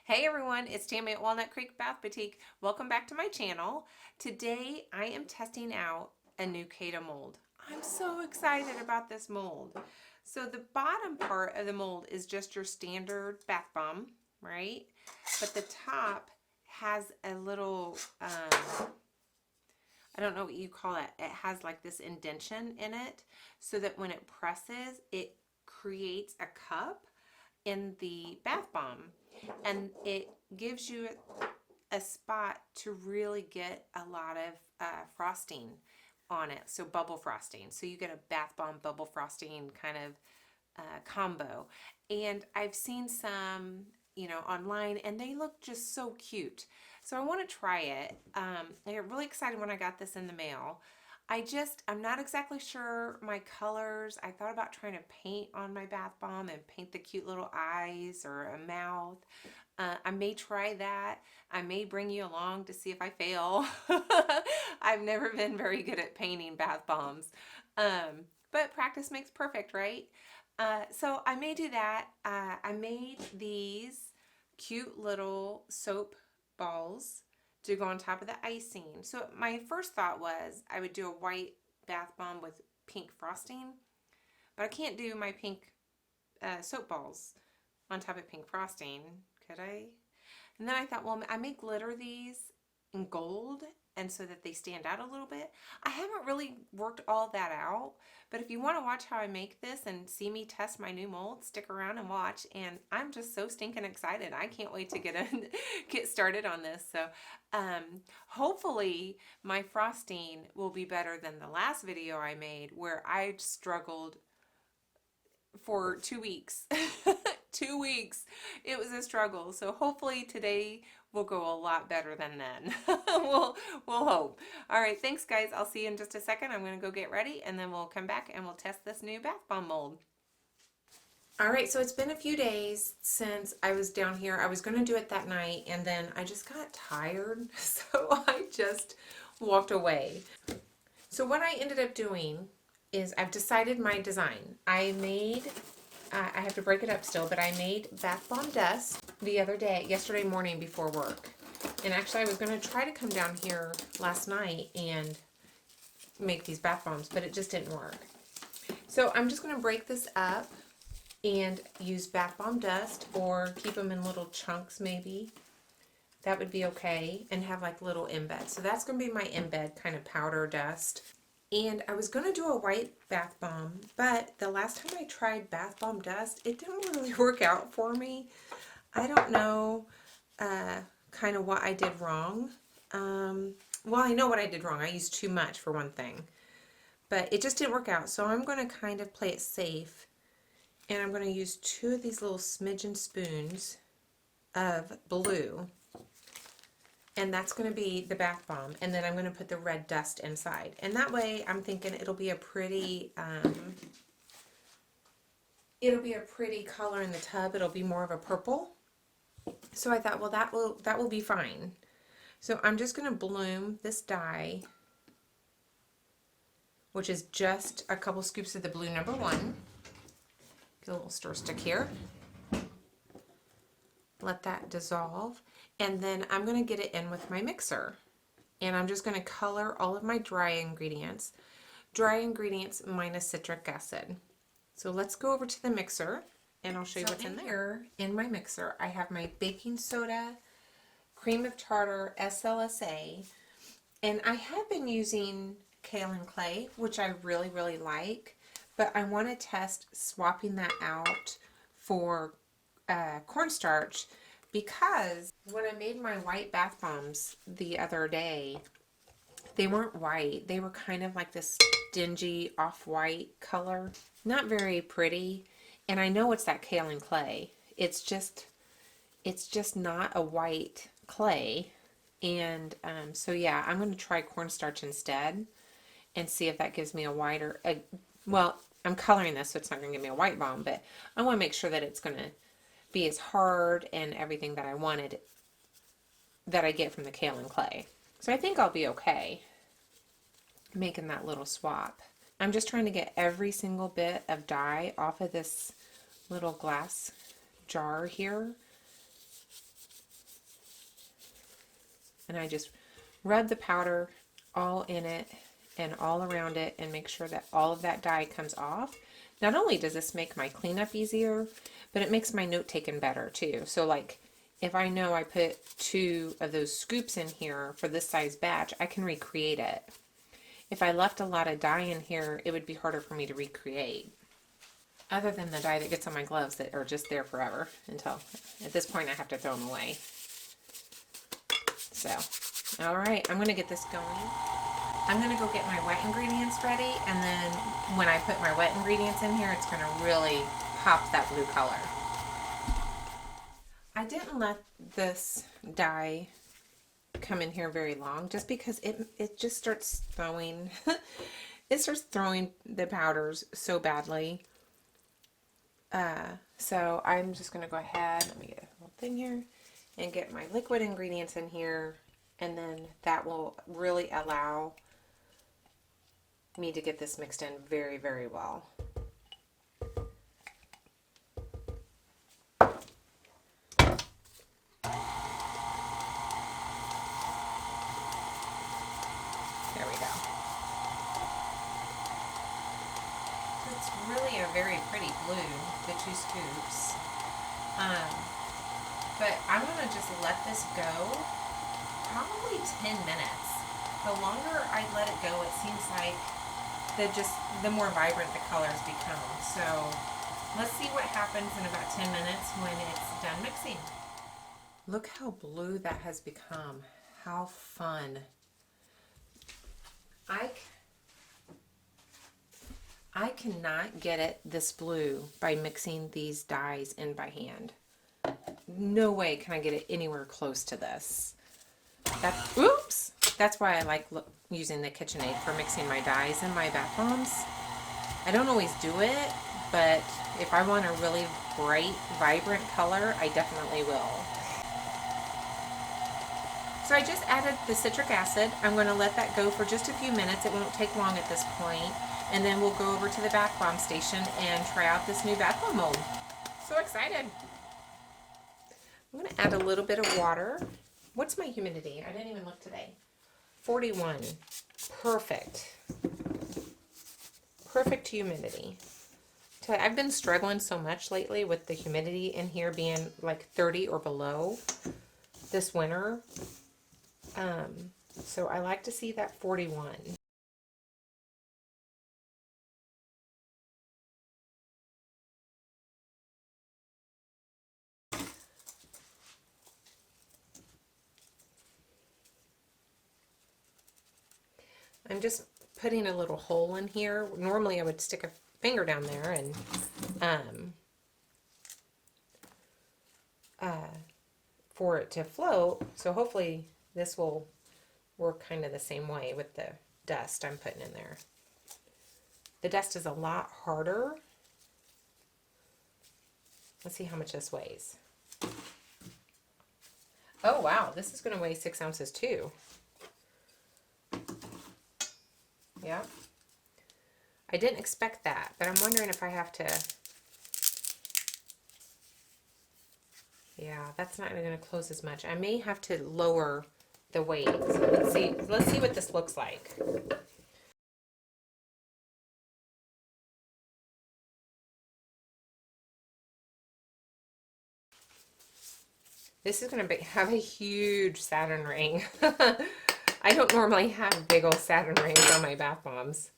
Hey everyone, it's Tammy at Walnut Creek Bath Boutique. Welcome back to my channel. Today I am testing out a new Cada mold. I'm so excited about this mold. So the bottom part of the mold is just your standard bath bomb, right? But the top has a little, I don't know what you call it. It has like this indention in it so that when it presses, it creates a cup in the bath bomb, and it gives you a spot to really get a lot of frosting on it, so bubble frosting. So you get a bath bomb bubble frosting kind of combo. And I've seen some, online, and they look just so cute. So I want to try it. I got really excited when I got this in the mail. I'm not exactly sure my colors. I thought about trying to paint on my bath bomb and paint the cute little eyes or a mouth. I may try that. I may bring you along to see if I fail. I've never been very good at painting bath bombs. But practice makes perfect, right? So I may do that. I made these cute little soap balls to go on top of the icing. So my first thought was I would do a white bath bomb with pink frosting, but I can't do my pink soap balls on top of pink frosting, could I? And then I thought, well, I may glitter these in gold and so that they stand out a little bit. I haven't really worked all that out, but if you want to watch how I make this and see me test my new mold, stick around and watch. And I'm just so stinking excited. I can't wait to get started on this. So hopefully my frosting will be better than the last video I made where I struggled for 2 weeks. 2 weeks. It was a struggle. So hopefully today will go a lot better than then. we'll hope. All right, thanks guys. I'll see you in just a second. I'm going to go get ready and then we'll come back and we'll test this new bath bomb mold. All right, so it's been a few days since I was down here. I was going to do it that night and then I just got tired, so I just walked away. So what I ended up doing is I've decided my design. I have to break it up still, but I made bath bomb dust yesterday morning before work. And actually I was going to try to come down here last night and make these bath bombs, but it just didn't work. So I'm just going to break this up and use bath bomb dust, or keep them in little chunks maybe. That would be okay, and have like little embeds. So that's going to be my embed kind of powder dust. And I was going to do a white bath bomb, but the last time I tried bath bomb dust, it didn't really work out for me. I don't know kind of what I did wrong. Well, I know what I did wrong. I used too much for one thing, but it just didn't work out. So I'm going to kind of play it safe, and I'm going to use 2 of these little smidgen spoons of blue. And that's going to be the bath bomb, and then I'm going to put the red dust inside. And that way, I'm thinking it'll be a pretty color in the tub. It'll be more of a purple. So I thought, well, that will be fine. So I'm just going to bloom this dye, which is just a couple scoops of the blue number 1. Get a little stir stick here. Let that dissolve. And then I'm going to get it in with my mixer. And I'm just going to color all of my dry ingredients. Dry ingredients minus citric acid. So let's go over to the mixer and I'll show you what's in there. In my mixer, I have my baking soda, cream of tartar, SLSA, and I have been using kaolin clay, which I really, really like, but I want to test swapping that out for cornstarch, because when I made my white bath bombs the other day, they weren't white. They were kind of like this dingy off-white color. Not very pretty. And I know it's that kaolin clay. It's just not a white clay. And so yeah, I'm going to try cornstarch instead and see if that gives me a whiter, well, I'm coloring this, so it's not going to give me a white bomb, but I want to make sure that it's going to be as hard and everything that I wanted that I get from the kaolin clay. So I think I'll be okay making that little swap. I'm just trying to get every single bit of dye off of this little glass jar here and I just rub the powder all in it and all around it and make sure that all of that dye comes off. Not only does this make my cleanup easier, but it makes my note taking better too. So like if I know I put 2 of those scoops in here for this size batch, I can recreate it. If I left a lot of dye in here, it would be harder for me to recreate. Other than the dye that gets on my gloves that are just there forever until at this point I have to throw them away. So, all right, I'm going to get this going. I'm going to go get my wet ingredients ready, and then when I put my wet ingredients in here, it's going to really pop that blue color. I didn't let this dye come in here very long just because it just starts throwing it starts throwing the powders so badly. So I'm just going to go ahead, let me get a little thing here, and get my liquid ingredients in here, and then that will really allow me to get this mixed in very, very well. There we go. It's really a very pretty blue, the 2 scoops. But I'm going to just let this go probably 10 minutes. The longer I let it go, it seems like the more vibrant the colors become. So let's see what happens in about 10 minutes when it's done mixing. Look how blue that has become. How fun. I cannot get it this blue by mixing these dyes in by hand. No way can I get it anywhere close to this. Oops! That's why I like using the KitchenAid for mixing my dyes in my bath bombs. I don't always do it, but if I want a really bright, vibrant color, I definitely will. So I just added the citric acid. I'm going to let that go for just a few minutes. It won't take long at this point. And then we'll go over to the bath bomb station and try out this new bath bomb mold. So excited. I'm going to add a little bit of water. What's my humidity? I didn't even look today. 41. Perfect. Perfect humidity. I've been struggling so much lately with the humidity in here being like 30 or below this winter. So I like to see that 41. I'm just putting a little hole in here. Normally I would stick a finger down there and for it to float. So hopefully this will work kind of the same way with the dust I'm putting in there. The dust is a lot harder. Let's see how much this weighs. Oh wow, this is going to weigh 6 ounces too. Yeah. I didn't expect that, but I'm wondering if I have to... Yeah, that's not going to close as much. I may have to lower the weight. So let's see what this looks like. This is going to have a huge Saturn ring. I don't normally have big old Saturn rings on my bath bombs.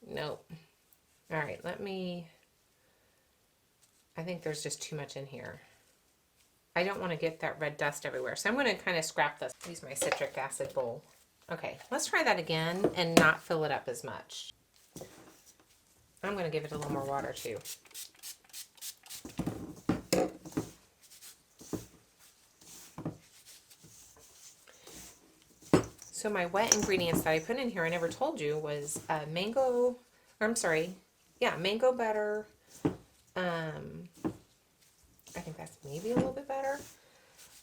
Nope. All right, I think there's just too much in here. I don't want to get that red dust everywhere. So I'm going to kind of scrap this. Use my citric acid bowl. Okay, let's try that again and not fill it up as much. I'm going to give it a little more water too. So my wet ingredients that I put in here, I never told you, was mango butter. I think that's maybe a little bit better.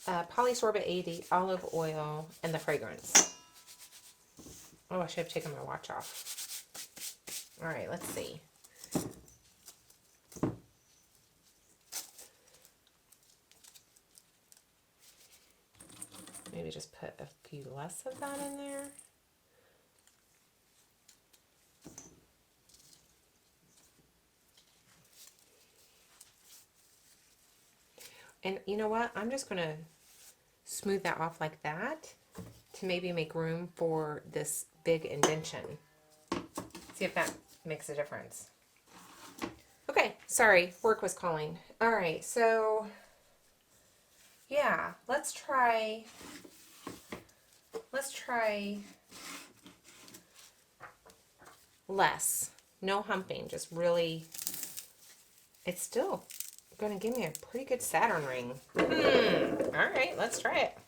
Polysorbate 80, olive oil, and the fragrance. Oh, I should have taken my watch off. All right, let's see. Maybe just put a few less of that in there. And you know what? I'm just going to smooth that off like that to maybe make room for this big indention. See if that makes a difference. Okay, sorry, work was calling. All right, so yeah, let's try less. No humping, just really, it's still going to give me a pretty good Saturn ring. All right, let's try it.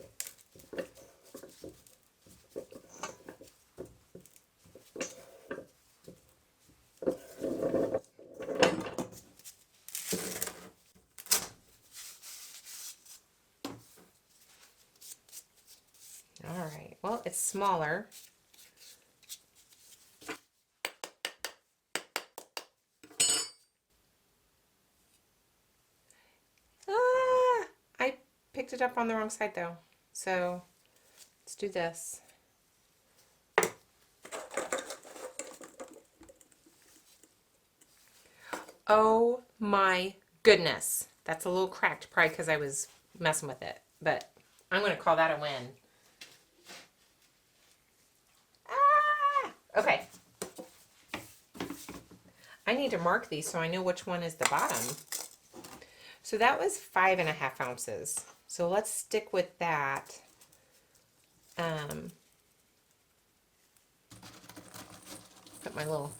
All right, well, it's smaller. I picked it up on the wrong side though. So let's do this. Oh my goodness. That's a little cracked, probably because I was messing with it. But I'm going to call that a win. Okay. I need to mark these so I know which one is the bottom. So that was 5.5 ounces. So let's stick with that. Put my little,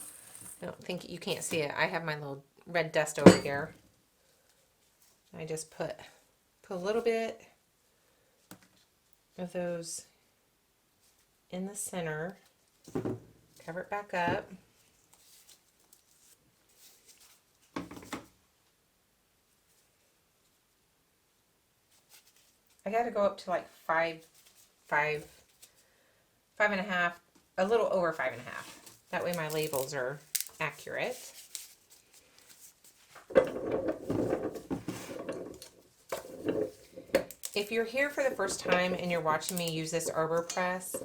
I don't think you can't see it. I have my little red dust over here. I just put a little bit of those in the center. Cover it back up. I got to go up to like 5.5, a little over 5.5. That way my labels are accurate. If you're here for the first time and you're watching me use this arbor press,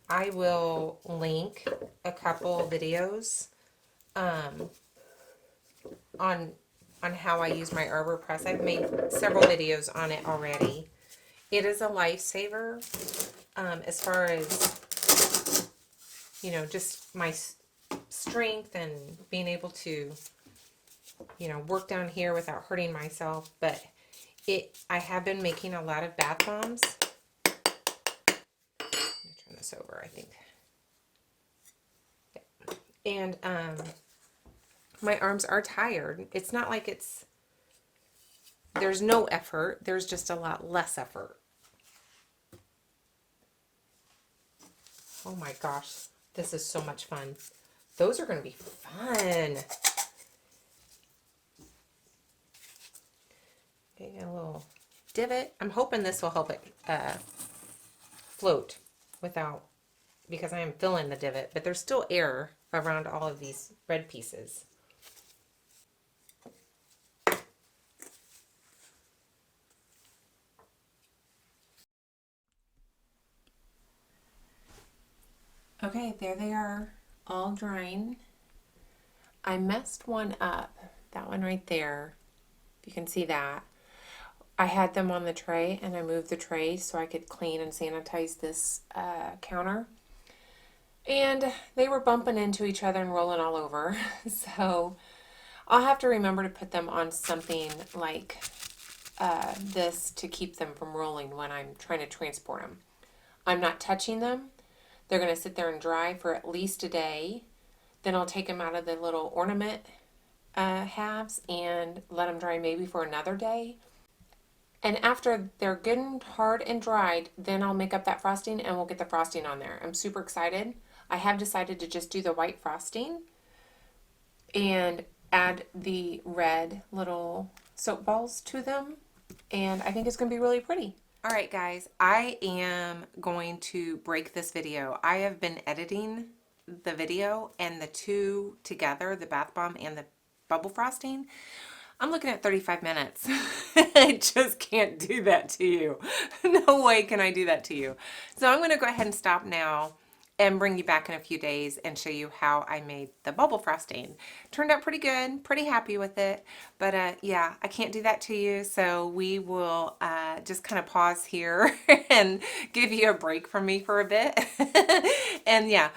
I will link a couple videos on how I use my arbor press. I've made several videos on it already. It is a lifesaver as far as, you know, just my strength and being able to, you know, work down here without hurting myself. But I have been making a lot of bath bombs. Let me turn this over, I think. Okay. And my arms are tired. It's not like there's no effort. There's just a lot less effort. Oh my gosh, this is so much fun. Those are going to be fun. Okay, a little divot. I'm hoping this will help it float without, because I am filling the divot, but there's still air around all of these red pieces. Okay, there they are, all drying. I messed one up, that one right there. You can see that. I had them on the tray and I moved the tray so I could clean and sanitize this counter. And they were bumping into each other and rolling all over. So I'll have to remember to put them on something like this to keep them from rolling when I'm trying to transport them. I'm not touching them. They're going to sit there and dry for at least a day. Then I'll take them out of the little ornament halves and let them dry maybe for another day. And after they're good and hard and dried, then I'll make up that frosting and we'll get the frosting on there. I'm super excited. I have decided to just do the white frosting and add the red little soap balls to them. And I think it's going to be really pretty. All right, guys, I am going to break this video. I have been editing the video and the two together, the bath bomb and the bubble frosting. I'm looking at 35 minutes. I just can't do that to you. No way can I do that to you. So I'm going to go ahead and stop now and bring you back in a few days and show you how I made the bubble frosting. Turned out pretty good, pretty happy with it. But yeah, I can't do that to you. So we will just kind of pause here and give you a break from me for a bit. And yeah,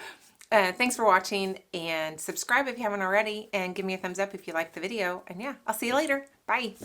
thanks for watching, and subscribe if you haven't already, and give me a thumbs up if you liked the video. And yeah, I'll see you later. Bye.